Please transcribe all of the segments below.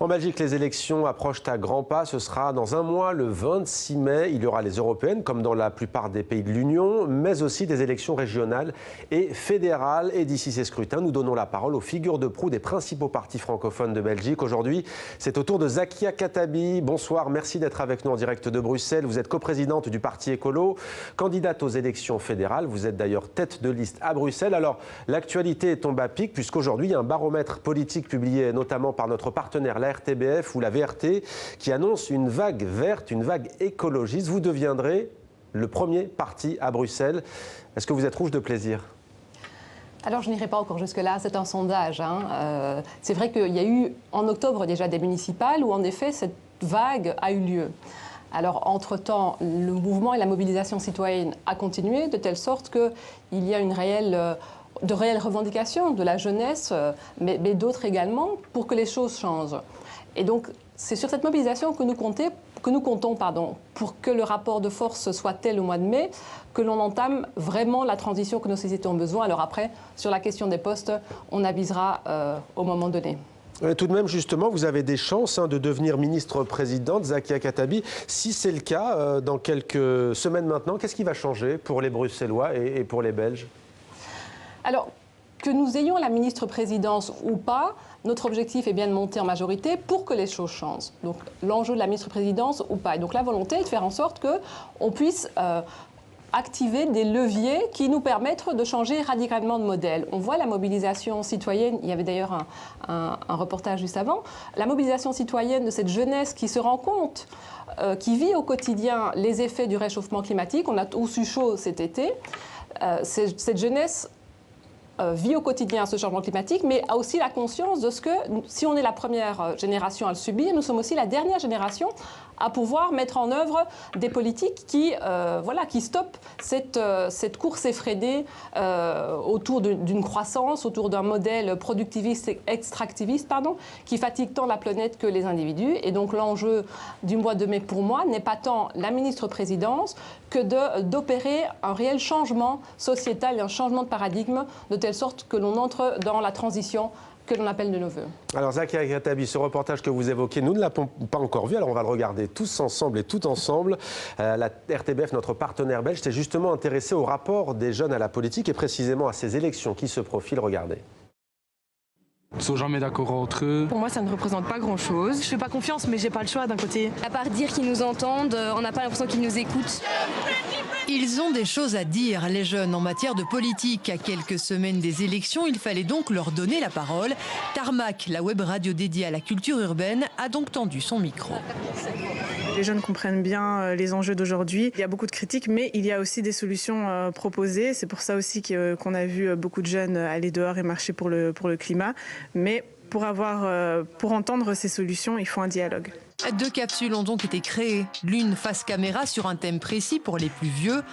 En Belgique, les élections approchent à grands pas. Ce sera dans un mois, le 26 mai. Il y aura les européennes, comme dans la plupart des pays de l'Union, mais aussi des élections régionales et fédérales. Et d'ici ces scrutins, nous donnons la parole aux figures de proue des principaux partis francophones de Belgique. Aujourd'hui, c'est au tour de Zakia Khattabi. Bonsoir, merci d'être avec nous en direct de Bruxelles. Vous êtes coprésidente du Parti écolo, candidate aux élections fédérales. Vous êtes d'ailleurs tête de liste à Bruxelles. Alors, l'actualité tombe à pic, puisqu'aujourd'hui, il y a un baromètre politique publié notamment par notre partenaire, la RTBF ou la VRT, qui annonce une vague verte, une vague écologiste. Vous deviendrez le premier parti à Bruxelles. Est-ce que vous êtes rouge de plaisir ? Alors, je n'irai pas encore jusque-là, c'est un sondage. C'est vrai qu'il y a eu en octobre déjà des municipales où en effet cette vague a eu lieu. Alors, entre-temps, le mouvement et la mobilisation citoyenne a continué de telle sorte qu'il y a de réelles revendications de la jeunesse, mais d'autres également, pour que les choses changent. Et donc, c'est sur cette mobilisation que nous comptons, pour que le rapport de force soit tel au mois de mai, que l'on entame vraiment la transition que nos sociétés ont besoin. Alors après, sur la question des postes, on avisera au moment donné. Tout de même, justement, vous avez des chances de devenir ministre-présidente, Zakia Khattabi. Si c'est le cas, dans quelques semaines maintenant, qu'est-ce qui va changer pour les Bruxellois et pour les Belges ? Alors, que nous ayons la ministre-présidence ou pas, notre objectif est bien de monter en majorité pour que les choses changent. Donc, l'enjeu de la ministre-présidence ou pas. Et donc, la volonté est de faire en sorte qu'on puisse activer des leviers qui nous permettent de changer radicalement de modèle. On voit la mobilisation citoyenne, il y avait d'ailleurs un reportage juste avant, la mobilisation citoyenne de cette jeunesse qui se rend compte, qui vit au quotidien les effets du réchauffement climatique. On a tous eu chaud cet été. Cette jeunesse vit au quotidien ce changement climatique, mais a aussi la conscience de ce que, si on est la première génération à le subir, nous sommes aussi la dernière génération à pouvoir mettre en œuvre des politiques qui stoppent cette course effrénée autour d'une croissance, autour d'un modèle productiviste et extractiviste, qui fatigue tant la planète que les individus. Et donc l'enjeu du mois de mai pour moi n'est pas tant la ministre-présidence que d'opérer un réel changement sociétal et un changement de paradigme de telle sorte que l'on entre dans la transition que l'on appelle de nos voeux. Alors Zakia Khattabi, ce reportage que vous évoquez, nous ne l'avons pas encore vu, alors on va le regarder tous ensemble et tout ensemble. La RTBF, notre partenaire belge, s'est justement intéressée au rapport des jeunes à la politique et précisément à ces élections qui se profilent. Regardez. Ils sont jamais d'accord entre eux. Pour moi, ça ne représente pas grand-chose. Je fais pas confiance, mais j'ai pas le choix d'un côté. À part dire qu'ils nous entendent, on n'a pas l'impression qu'ils nous écoutent. Ils ont des choses à dire, les jeunes, en matière de politique. À quelques semaines des élections, il fallait donc leur donner la parole. Tarmac, la web radio dédiée à la culture urbaine, a donc tendu son micro. Les jeunes comprennent bien les enjeux d'aujourd'hui. Il y a beaucoup de critiques, mais il y a aussi des solutions proposées. C'est pour ça aussi qu'on a vu beaucoup de jeunes aller dehors et marcher pour le climat. Mais pour entendre ces solutions, il faut un dialogue. 2 capsules ont donc été créées. L'une face caméra sur un thème précis pour les plus vieux.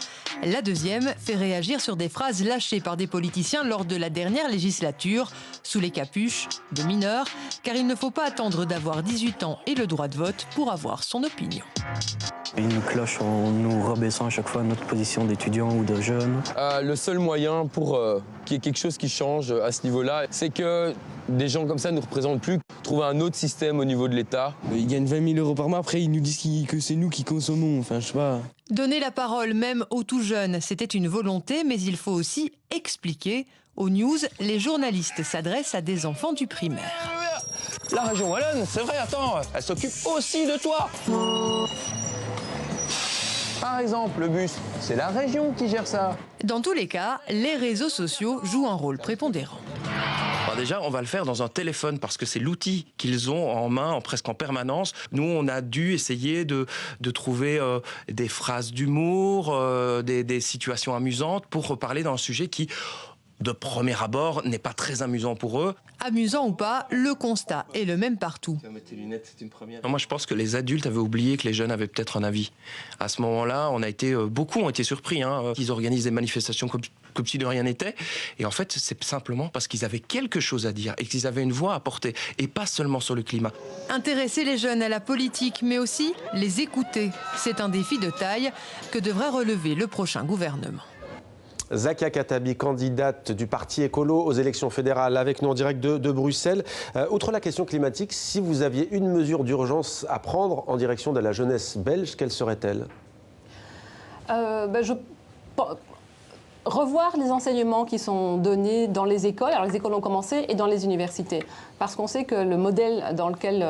La deuxième fait réagir sur des phrases lâchées par des politiciens lors de la dernière législature, sous les capuches de mineurs, car il ne faut pas attendre d'avoir 18 ans et le droit de vote pour avoir son opinion. Ils nous clochent en nous rabaissant à chaque fois à notre position d'étudiant ou de jeune. Le seul moyen pour qu'il y ait quelque chose qui change à ce niveau-là, c'est que des gens comme ça ne nous représentent plus. Trouver un autre système au niveau de l'État. Ils gagnent 20 000 € par mois, après ils nous disent que c'est nous qui consommons, enfin je sais pas. Donner la parole même aux tout jeunes, c'était une volonté, mais il faut aussi expliquer. Aux news, les journalistes s'adressent à des enfants du primaire. La région wallonne, c'est vrai, attends, elle s'occupe aussi de toi. Par exemple, le bus, c'est la région qui gère ça. Dans tous les cas, les réseaux sociaux jouent un rôle prépondérant. Déjà, on va le faire dans un téléphone parce que c'est l'outil qu'ils ont en main presque en permanence. Nous, on a dû essayer de trouver des phrases d'humour, des situations amusantes pour parler d'un sujet qui, de premier abord, n'est pas très amusant pour eux. Amusant ou pas, le constat est le même partout. Moi, je pense que les adultes avaient oublié que les jeunes avaient peut-être un avis. À ce moment-là, beaucoup ont été surpris. Ils organisent des manifestations comme si de rien n'était. Et en fait, c'est simplement parce qu'ils avaient quelque chose à dire et qu'ils avaient une voix à porter, et pas seulement sur le climat. Intéresser les jeunes à la politique, mais aussi les écouter. C'est un défi de taille que devrait relever le prochain gouvernement. Zakia Khattabi, candidate du Parti écolo aux élections fédérales, avec nous en direct de Bruxelles. Outre la question climatique, si vous aviez une mesure d'urgence à prendre en direction de la jeunesse belge, quelle serait-elle ? Revoir les enseignements qui sont donnés dans les écoles, alors les écoles ont commencé, et dans les universités. Parce qu'on sait que le modèle dans lequel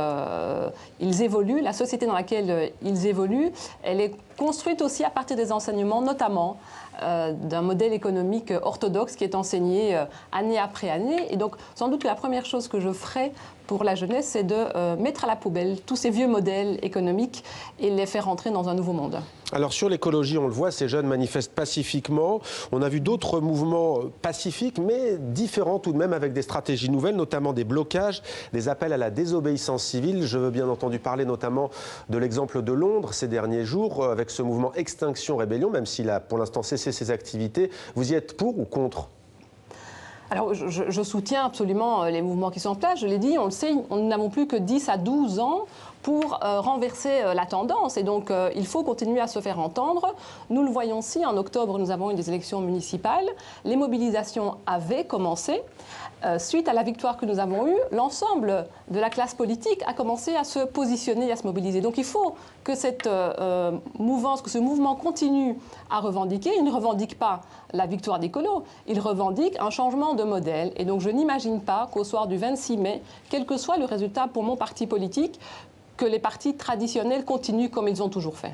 ils évoluent, la société dans laquelle ils évoluent, elle est construite aussi à partir des enseignements, notamment d'un modèle économique orthodoxe qui est enseigné année après année. Et donc, sans doute que la première chose que je ferai pour la jeunesse, c'est de mettre à la poubelle tous ces vieux modèles économiques et les faire entrer dans un nouveau monde. Alors sur l'écologie, on le voit, ces jeunes manifestent pacifiquement. On a vu d'autres mouvements pacifiques, mais différents tout de même, avec des stratégies nouvelles, notamment des blocages, des appels à la désobéissance civile. Je veux bien entendu parler notamment de l'exemple de Londres ces derniers jours, avec ce mouvement Extinction Rébellion, même s'il a pour l'instant cessé ses activités. Vous y êtes pour ou contre ? Alors, je soutiens absolument les mouvements qui sont en place. Je l'ai dit, on le sait, nous n'avons plus que 10 à 12 ans pour renverser la tendance. Et donc, il faut continuer à se faire entendre. Nous le voyons aussi, en octobre, nous avons eu des élections municipales. Les mobilisations avaient commencé. Suite à la victoire que nous avons eue, l'ensemble de la classe politique a commencé à se positionner et à se mobiliser. Donc il faut que cette mouvance, que ce mouvement continue à revendiquer. Il ne revendique pas la victoire des colos, il revendique un changement de modèle. Et donc je n'imagine pas qu'au soir du 26 mai, quel que soit le résultat pour mon parti politique, que les partis traditionnels continuent comme ils ont toujours fait.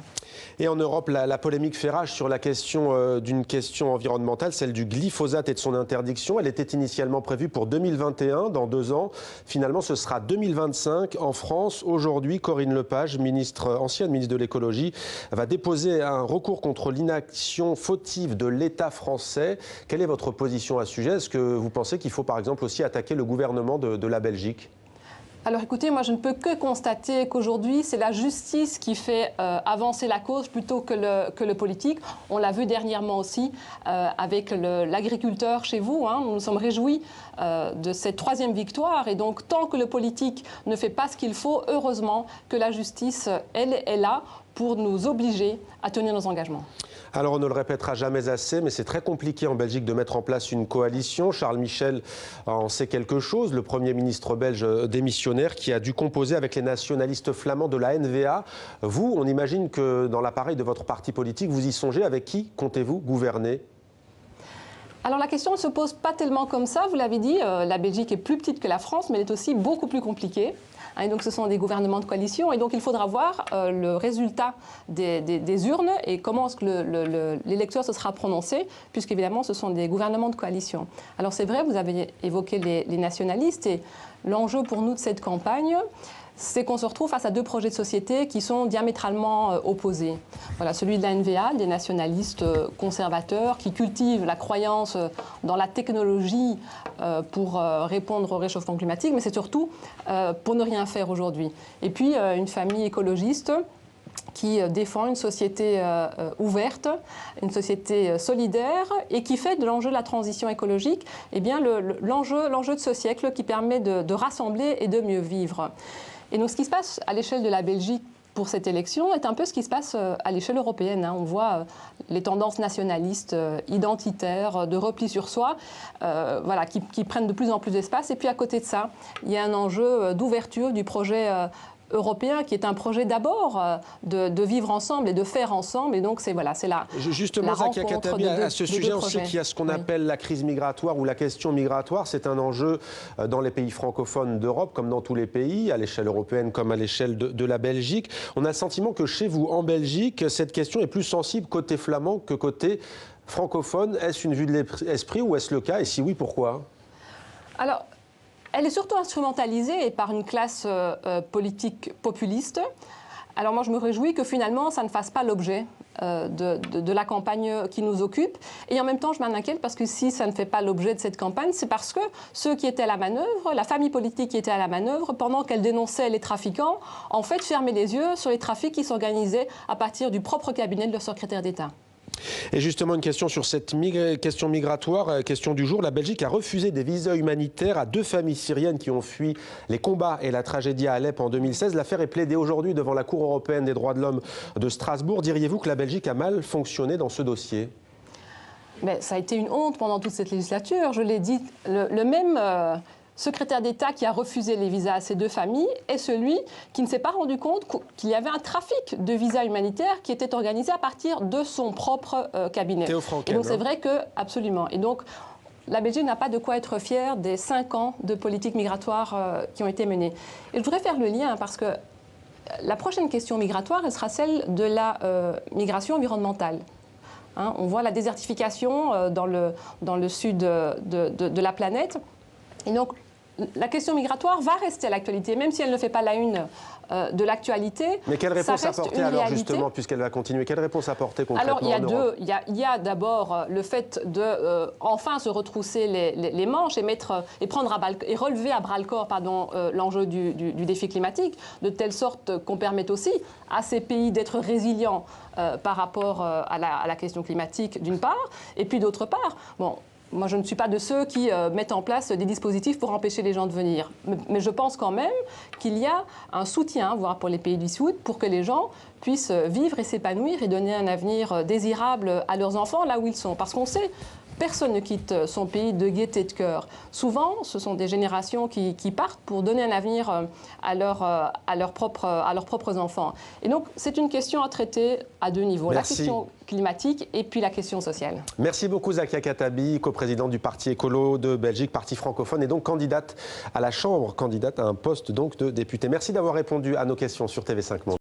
Et en Europe, la polémique fait rage sur la question d'une question environnementale, celle du glyphosate et de son interdiction. Elle était initialement prévue pour 2021, dans 2 ans. Finalement, ce sera 2025 en France. Aujourd'hui, Corinne Lepage, ancienne ministre de l'écologie, va déposer un recours contre l'inaction fautive de l'État français. Quelle est votre position à ce sujet ? Est-ce que vous pensez qu'il faut par exemple aussi attaquer le gouvernement de la Belgique ? Alors écoutez, moi je ne peux que constater qu'aujourd'hui c'est la justice qui fait avancer la cause plutôt que le politique. On l'a vu dernièrement aussi avec l'agriculteur chez vous. Nous nous sommes réjouis de cette 3e victoire et donc tant que le politique ne fait pas ce qu'il faut, heureusement que la justice, elle est là pour nous obliger à tenir nos engagements. Alors on ne le répétera jamais assez, mais c'est très compliqué en Belgique de mettre en place une coalition. Charles Michel en sait quelque chose, le Premier ministre belge démissionnaire qui a dû composer avec les nationalistes flamands de la NVA. Vous, on imagine que dans l'appareil de votre parti politique, vous y songez. Avec qui comptez-vous gouverner ? Alors la question ne se pose pas tellement comme ça, vous l'avez dit, la Belgique est plus petite que la France, mais elle est aussi beaucoup plus compliquée. Et donc ce sont des gouvernements de coalition, et donc il faudra voir le résultat des urnes et comment est-ce que l'électeur se sera prononcé, puisqu'évidemment ce sont des gouvernements de coalition. Alors c'est vrai, vous avez évoqué les nationalistes, et l'enjeu pour nous de cette campagne, c'est qu'on se retrouve face à 2 projets de société qui sont diamétralement opposés. Voilà, celui de la NVA, des nationalistes conservateurs qui cultivent la croyance dans la technologie pour répondre au réchauffement climatique, mais c'est surtout pour ne rien faire aujourd'hui. Et puis une famille écologiste qui défend une société ouverte, une société solidaire et qui fait de l'enjeu de la transition écologique l'enjeu de ce siècle qui permet de rassembler et de mieux vivre. Et donc ce qui se passe à l'échelle de la Belgique pour cette élection est un peu ce qui se passe à l'échelle européenne. On voit les tendances nationalistes, identitaires, de repli sur soi, qui prennent de plus en plus d'espace. Et puis à côté de ça, il y a un enjeu d'ouverture du projet européen qui est un projet d'abord de vivre ensemble et de faire ensemble. Et donc c'est la Justement, Zakia Khattabi, à ce sujet, on sait qu'il y a ce qu'on appelle la crise migratoire ou la question migratoire. C'est un enjeu dans les pays francophones d'Europe, comme dans tous les pays, à l'échelle européenne comme à l'échelle de la Belgique. On a le sentiment que chez vous, en Belgique, cette question est plus sensible côté flamand que côté francophone. Est-ce une vue de l'esprit ou est-ce le cas? Et si oui, pourquoi? Alors, elle est surtout instrumentalisée par une classe politique populiste. Alors moi, je me réjouis que finalement, ça ne fasse pas l'objet de la campagne qui nous occupe. Et en même temps, je m'en inquiète parce que si ça ne fait pas l'objet de cette campagne, c'est parce que ceux qui étaient à la manœuvre, la famille politique qui était à la manœuvre, pendant qu'elle dénonçait les trafiquants, en fait, fermaient les yeux sur les trafics qui s'organisaient à partir du propre cabinet de leur secrétaire d'État. Et justement, une question sur cette question migratoire, question du jour. La Belgique a refusé des visas humanitaires à 2 familles syriennes qui ont fui les combats et la tragédie à Alep en 2016. L'affaire est plaidée aujourd'hui devant la Cour européenne des droits de l'homme de Strasbourg. Diriez-vous que la Belgique a mal fonctionné dans ce dossier ? Mais ça a été une honte pendant toute cette législature. Je l'ai dit, le même secrétaire d'État qui a refusé les visas à ces deux familles est celui qui ne s'est pas rendu compte qu'il y avait un trafic de visas humanitaires qui était organisé à partir de son propre cabinet. Théo Franken, et donc c'est vrai que, absolument. Et donc la Belgique n'a pas de quoi être fière des 5 ans de politique migratoire qui ont été menées. Et je voudrais faire le lien parce que la prochaine question migratoire, elle sera celle de la migration environnementale. On voit la désertification dans le sud de la planète. Et donc, la question migratoire va rester à l'actualité, même si elle ne fait pas la une de l'actualité. Mais quelle réponse apporter alors, justement, puisqu'elle va continuer? Quelle réponse apporter concrètement? Alors, il y a d'abord le fait de enfin se retrousser les manches et prendre et relever à bras-le-corps l'enjeu du défi climatique, de telle sorte qu'on permette aussi à ces pays d'être résilients par rapport à la question climatique, d'une part, et puis d'autre part, bon, moi, je ne suis pas de ceux qui mettent en place des dispositifs pour empêcher les gens de venir. Mais je pense quand même qu'il y a un soutien, voire pour les pays du Sud, pour que les gens puissent vivre et s'épanouir et donner un avenir désirable à leurs enfants là où ils sont. Parce qu'on sait, personne ne quitte son pays de gaieté de cœur. Souvent, ce sont des générations qui partent pour donner un avenir à leurs propres enfants. Et donc, c'est une question à traiter à deux niveaux. Merci. La question climatique et puis la question sociale. Merci beaucoup Zakia Khattabi, coprésidente du Parti écolo de Belgique, parti francophone, et donc candidate à la Chambre, candidate à un poste donc de député. Merci d'avoir répondu à nos questions sur TV5 Monde.